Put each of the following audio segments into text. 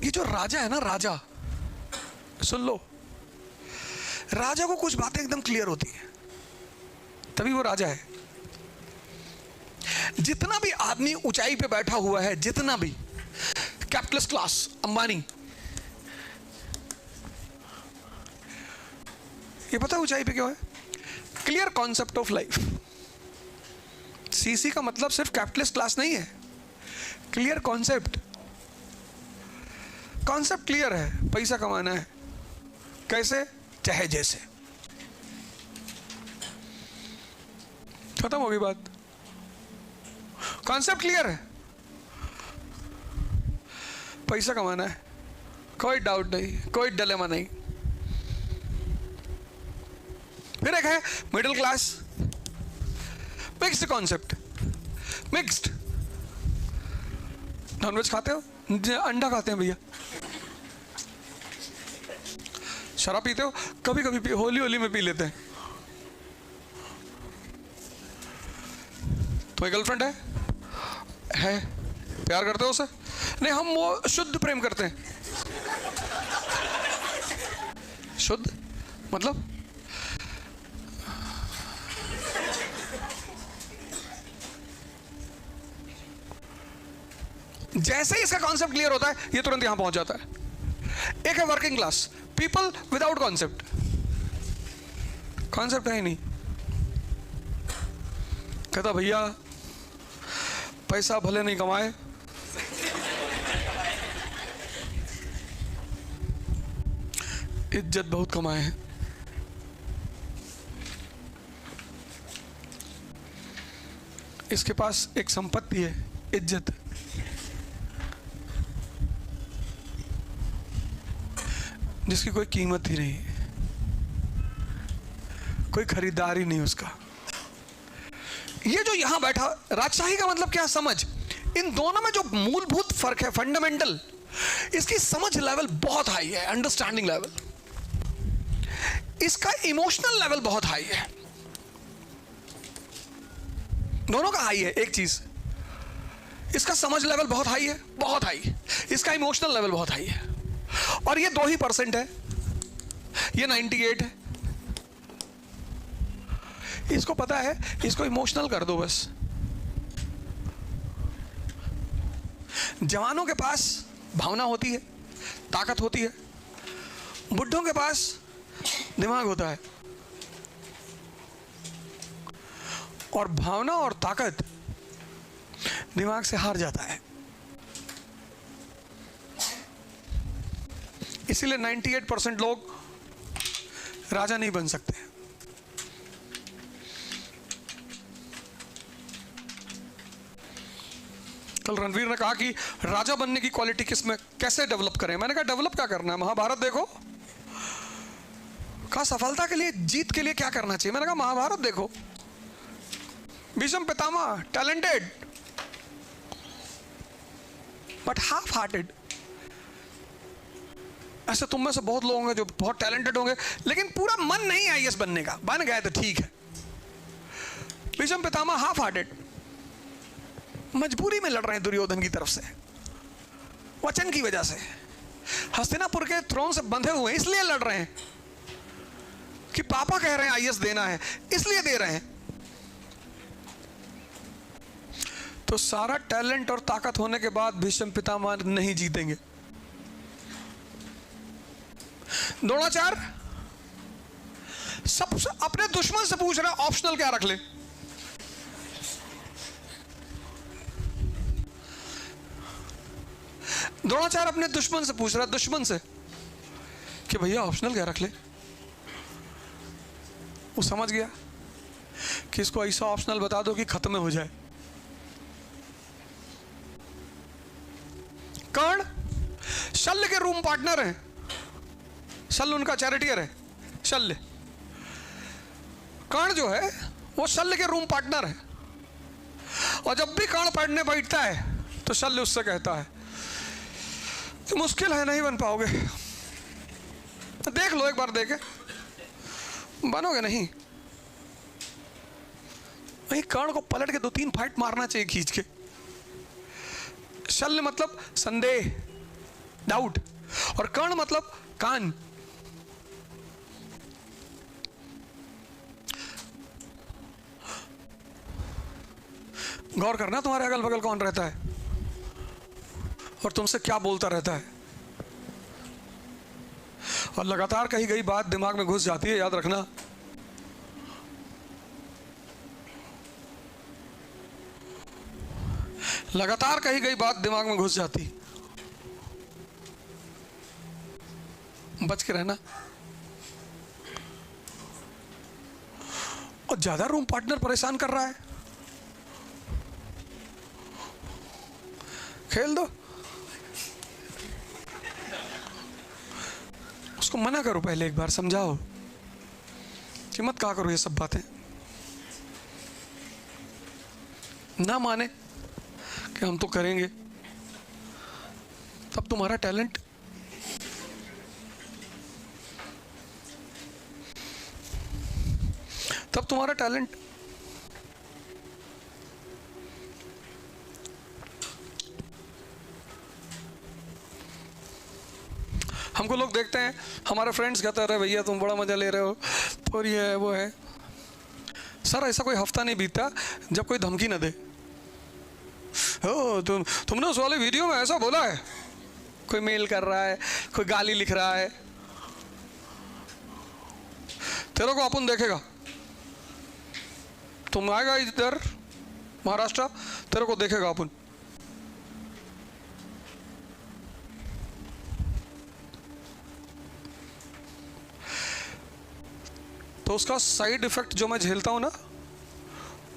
ये जो राजा है ना, राजा, सुन लो, राजा को कुछ बातें एकदम क्लियर होती है, तभी वो राजा है। जितना भी आदमी ऊंचाई पे बैठा हुआ है, जितना भी कैपिटलिस्ट क्लास, अंबानी, ये पता है ऊंचाई पे क्यों है? Clear concept of life. CC का मतलब सिर्फ कैपिटलिस्ट क्लास नहीं है, क्लियर कॉन्सेप्ट। कॉन्सेप्ट क्लियर है, पैसा कमाना है, कैसे? चाहे जैसे। खत्म होगी बात। कॉन्सेप्ट क्लियर है, पैसा कमाना है, कोई डाउट नहीं, कोई डिलेमा नहीं। फिर एक है middle class, mixed concept, mixed. Non veg खाते हो? अंडा खाते हैं भैया। शराब पीते हो? कभी कभी होली होली में पी लेते हैं। तुम्हारी गर्लफ्रेंड है? प्यार करते हो उसे? नहीं, हम वो शुद्ध प्रेम करते हैं। शुद्ध मतलब जैसे ही इसका कॉन्सेप्ट क्लियर होता है, ये तुरंत यहां पहुंच जाता है। एक है working class, people without concept. Concept है ही नहीं, कहता भैया पैसा भले नहीं कमाए, इज्जत बहुत कमाए हैं। इसके पास एक संपत्ति है, इज्जत। जिसकी कोई कीमत ही नहीं, कोई खरीदार ही नहीं उसका। ये जो यहां बैठा, राजशाही का मतलब क्या? समझ। इन दोनों में जो मूलभूत फर्क है, फंडामेंटल, इसकी समझ लेवल बहुत हाई है, अंडरस्टैंडिंग लेवल। इसका इमोशनल लेवल बहुत हाई है। दोनों का हाई है एक चीज। इसका समझ लेवल बहुत हाई है, बहुत हाई। इसका इमोशनल लेवल बहुत हाई है। और ये 2% है, ये 98 है। इसको पता है, इसको इमोशनल कर दो बस। जवानों के पास भावना होती है, ताकत होती है। बुढ़ों के पास दिमाग होता है। और भावना और ताकत दिमाग से हार जाता है। इसीलिए 98% लोग राजा नहीं बन सकते। कल रणवीर ने कहा कि राजा बनने की क्वालिटी किसमें, कैसे डेवलप करें? मैंने कहा डेवलप क्या करना है? महाभारत देखो। कहा सफलता के लिए, जीत के लिए क्या करना चाहिए? मैंने कहा महाभारत देखो। Bhishma Pitamah talented but half hearted. ऐसे तुम में से बहुत लोग होंगे जो बहुत टैलेंटेड होंगे, लेकिन पूरा मन नहीं आईएएस बनने का। बन गए तो ठीक है। भीष्म पितामह हाफ हार्टेड, मजबूरी में लड़ रहे हैं दुर्योधन की तरफ से, वचन की वजह से। हस्तिनापुर के थ्रोन से बंधे हुए इसलिए लड़ रहे हैं कि पापा कह रहे हैं आईएएस देना है, इसलिए दे रहे हैं। तो सारा टैलेंट और ताकत होने के बाद भीष्म पितामह नहीं जीतेंगे। द्रोणाचार्य सब अपने दुश्मन से पूछ रहे हैं ऑप्शनल क्या रख ले। द्रोणाचार्य अपने दुश्मन से पूछ रहा है, दुश्मन से, कि भैया ऑप्शनल क्या रख ले। वो समझ गया कि इसको ऐसा ऑप्शनल बता दो कि खत्म हो जाए। कर्ण शल्य के रूम पार्टनर हैं, शल्य उनका चैरिटियर है। शल्य, कर्ण जो है वो शल्य के रूम पार्टनर है। और जब भी कर्ण पढ़ने बैठता है तो शल्य उससे कहता है कि मुश्किल है, नहीं बन पाओगे। तो देख लो एक बार, देखे बनोगे नहीं। वही कर्ण को पलट के 2-3 फाइट मारना चाहिए खींच के। शल्य मतलब संदेह, डाउट। और कर्ण मतलब कान। गौर करना तुम्हारे अगल बगल कौन रहता है और तुमसे क्या बोलता रहता है, और लगातार कही गई बात दिमाग में घुस जाती है, याद रखना। लगातार कही गई बात दिमाग में घुस जाती, बच के रहना। और ज्यादा रूम पार्टनर परेशान कर रहा है, खेल दो उसको, मना करो पहले, एक बार समझाओ कि मत कहा करो ये सब बातें। ना माने कि हम तो करेंगे, तब तुम्हारा टैलेंट हमको लोग देखते हैं, हमारे फ्रेंड्स कहते हैं अरे भैया तुम बड़ा मजा ले रहे हो, और ये है वो है। सर ऐसा कोई हफ्ता नहीं बीतता जब कोई धमकी न दे। ओ तुमने उस वाले वीडियो में ऐसा बोला है, कोई मेल कर रहा है, कोई गाली लिख रहा है, तेरे को अपन देखेगा। तुम आएगा इधर महाराष्ट्र, तेरे को देखेगा अपन। तो उसका साइड इफेक्ट जो मैं झेलता हूं ना,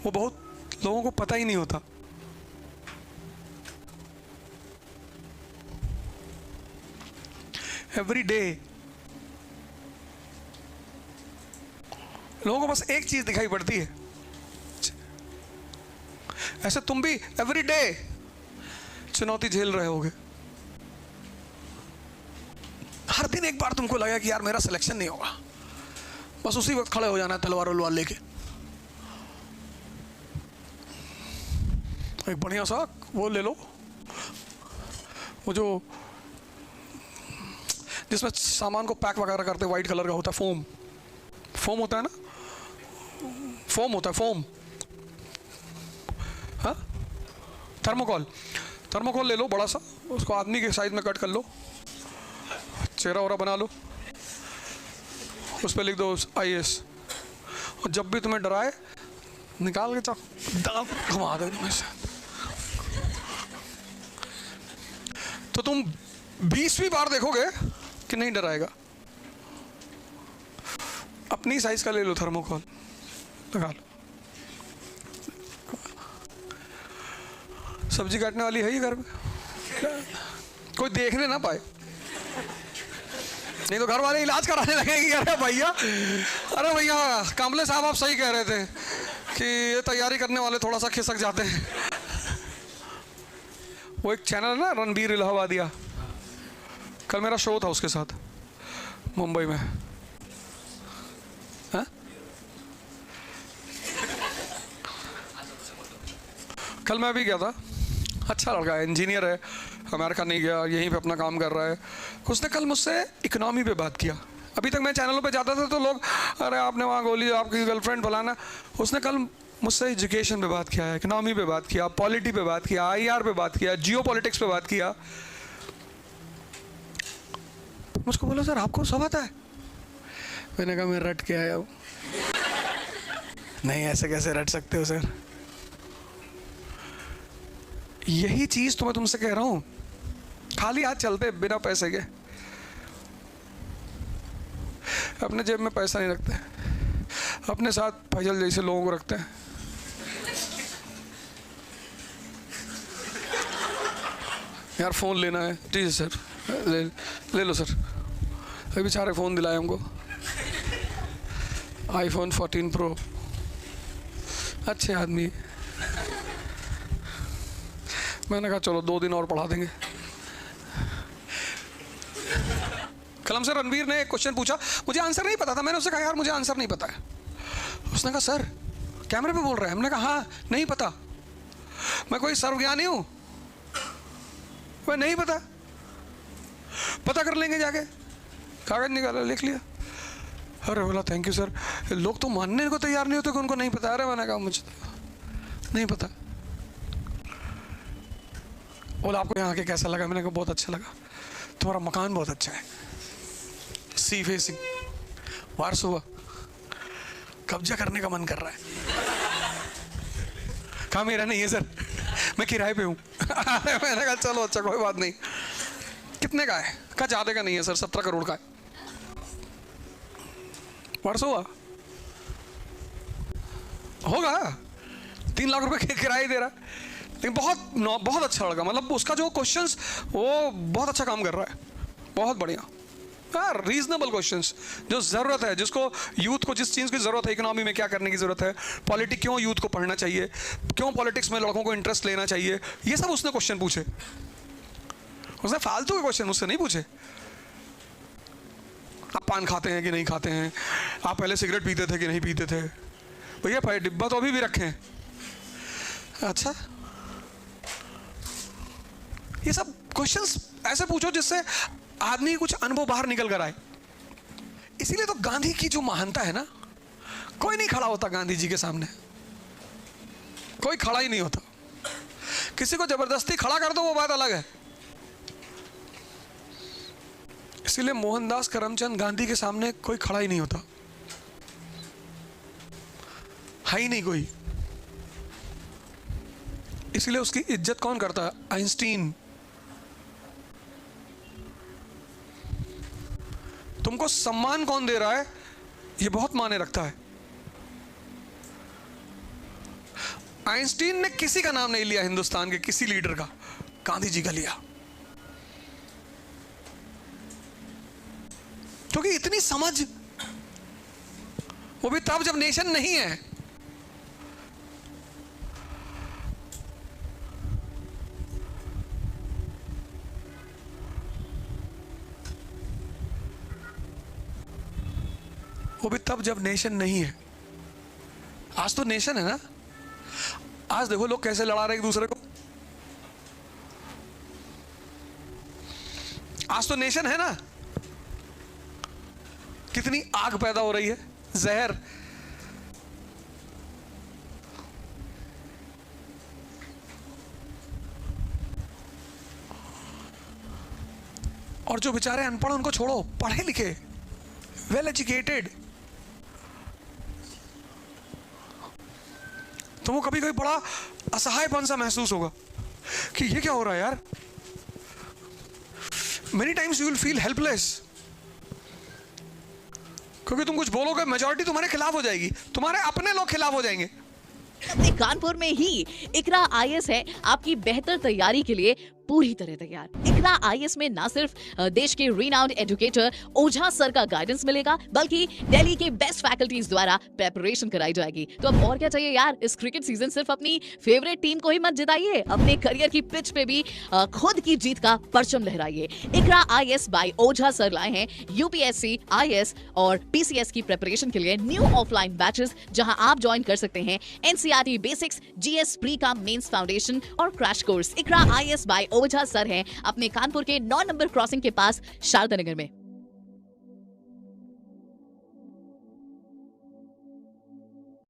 वो बहुत लोगों को पता ही नहीं होता। एवरी डे लोगों को बस एक चीज दिखाई पड़ती है, ऐसे तुम भी एवरी डे चुनौती झेल रहे होगे। हर दिन एक बार तुमको लगा कि यार मेरा सिलेक्शन नहीं होगा, बस उसी वक्त खड़े हो जाना है तलवार उलवार लेके। एक बढ़िया सा वो ले लो, वो जो जिसमें सामान को पैक वगैरह करते, व्हाइट कलर का होता है, फोम होता है ना, फोम होता है, फोम, हाँ, थर्मोकॉल ले लो बड़ा सा, उसको आदमी के साइज में कट कर लो, चेहरा वरा बना लो, उस पर लिख दो IAS, और जब भी तुम्हें डराए निकाल के दांत घुमा दो तुम्हें से। तो तुम 20वीं बार देखोगे कि नहीं डराएगा। अपनी साइज का ले लो थर्मोकॉल, लगा लो। सब्जी काटने वाली है ही घर में, कोई देखने ना पाए, नहीं तो घर वाले इलाज कराने लगेंगे। अरे भैया कामले साहब आप सही कह रहे थे कि ये तैयारी करने वाले थोड़ा सा खिसक जाते हैं। वो एक चैनल है ना रणबीर इलाहाबादिया, कल मेरा शो था उसके साथ मुंबई में। हा? कल मैं भी गया था, अच्छा लड़का है, इंजीनियर है, अमेरिका नहीं गया, यहीं पे अपना काम कर रहा है। उसने कल मुझसे इकोनॉमी पे बात किया। अभी तक मैं चैनलों पे जाता था तो लोग अरे आपने वहाँ गोली, आपकी गर्लफ्रेंड फलाना। उसने कल मुझसे एजुकेशन पे बात किया, इकोनॉमी पे बात किया, पॉलिटी पे बात किया, IR पे बात किया, जियो पॉलिटिक्स पे बात किया। मुझको बोला सर आपको सब आता है? मैंने कहा मैं रट के आया हूँ। नहीं ऐसे कैसे रट सकते हो सर, यही चीज तो मैं तुमसे कह रहा हूं। खाली हाथ चलते बिना पैसे के, अपने जेब में पैसा नहीं रखते, अपने साथ फैजल जैसे लोगों को रखते हैं। यार फोन लेना है, जी सर ले लो सर। अभी बेचारे फोन दिलाए हमको, iPhone 14 Pro, अच्छे आदमी। मैंने कहा चलो 2 दिन और पढ़ा देंगे। कलम से रणवीर ने एक क्वेश्चन पूछा, मुझे आंसर नहीं पता था। मैंने उससे कहा यार मुझे आंसर नहीं पता है। उसने कहा सर कैमरे पे बोल रहे हैं? हमने कहा हाँ नहीं पता, मैं कोई सर्वज्ञानी हूं, मैं नहीं पता। पता कर लेंगे जाके। कागज निकाला, लिख लिया। अरे बोला थैंक यू सर। लोग तो मानने को तैयार नहीं होते कि उनको नहीं पता। अरे मैंने कहा मुझे नहीं पता। बोला आपको यहाँ आके कैसा लगा? मैंने कहा बहुत अच्छा लगा, तुम्हारा मकान बहुत अच्छा है, सी फेसिंग, वारसोवा, कब्जा करने का मन कर रहा है। कहा मेरा नहीं है सर, मैं किराए पे हूँ। मैंने कहा चलो अच्छा कोई बात नहीं। कितने का है? कहा ज्यादा का नहीं है सर, 17 करोड़ का है। वारसोवा होगा, 3 लाख रुपए किराए दे रहा है। लेकिन बहुत अच्छा लगा, मतलब उसका जो क्वेश्चंस वो बहुत अच्छा काम कर रहा है, बहुत बढ़िया। यार रीजनेबल क्वेश्चंस जो जरूरत है, जिसको यूथ को जिस चीज़ की जरूरत है, इकोनॉमी में क्या करने की जरूरत है, पॉलिटिक्स क्यों यूथ को पढ़ना चाहिए, क्यों पॉलिटिक्स में लड़कों को इंटरेस्ट लेना चाहिए, ये सब उसने क्वेश्चन पूछे। उसने फालतू के क्वेश्चन मुझसे नहीं पूछे। आप पान खाते हैं कि नहीं खाते हैं, आप पहले सिगरेट पीते थे कि नहीं पीते थे, भैया डिब्बा तो अभी भी रखे हैं। अच्छा, ये सब क्वेश्चंस ऐसे पूछो जिससे आदमी कुछ अनुभव बाहर निकल कर आए। इसीलिए तो गांधी की जो महानता है ना, कोई नहीं खड़ा होता गांधी जी के सामने, कोई खड़ा ही नहीं होता। किसी को जबरदस्ती खड़ा कर दो वो बात अलग है। इसीलिए मोहनदास करमचंद गांधी के सामने कोई खड़ा ही नहीं होता, है ही नहीं कोई। इसीलिए उसकी इज्जत कौन करता है? आइंस्टीन। तुमको सम्मान कौन दे रहा है, ये बहुत मायने रखता है। आइंस्टीन ने किसी का नाम नहीं लिया हिंदुस्तान के किसी लीडर का, गांधी जी का लिया, क्योंकि इतनी समझ, वो भी तब जब नेशन नहीं है। वो भी तब जब नेशन नहीं है। आज तो नेशन है ना। आज देखो लोग कैसे लड़ा रहे एक दूसरे को। आज तो नेशन है ना। कितनी आग पैदा हो रही है, जहर। और जो बेचारे अनपढ़ उनको छोड़ो, पढ़े लिखे, वेल एजुकेटेड, तुमको कभी कभी बड़ा असहायपन सा महसूस होगा कि ये क्या हो रहा है यार। Many times you will feel helpless, क्योंकि तुम कुछ बोलोगे मेजॉरिटी तुम्हारे खिलाफ हो जाएगी, तुम्हारे अपने लोग खिलाफ हो जाएंगे। अपने कानपुर में ही इकरा आईएएस है आपकी बेहतर तैयारी के लिए पूरी तरह तैयार। इकरा आईएएस में ना सिर्फ देश के रिनाउंड एजुकेटर ओझा सर का गाइडेंस मिलेगा, बल्कि दिल्ली के बेस्ट फैकल्टीज द्वारा प्रेपरेशन कराई जाएगी। तो अब और क्या चाहिए यार। इस क्रिकेट सीजन सिर्फ अपनी फेवरेट टीम को ही मत जिताइए, अपने करियर की पिच पे भी खुद की जीत का परचम लहराइए। इकरा आईएएस बाय ओझा सर लाए हैं यूपीएससी, आईएएस और पीसीएस की प्रेपरेशन के लिए न्यू ऑफलाइन बैचेस, जहां आप ज्वाइन कर सकते हैं एनसीईआरटी बेसिक्स, जीएस प्री का मेंस फाउंडेशन और क्रैश कोर्स। इकरा आईएएस बाय ओझा सर हैं अपने कानपुर के 9 नंबर क्रॉसिंग के पास शारदा नगर में।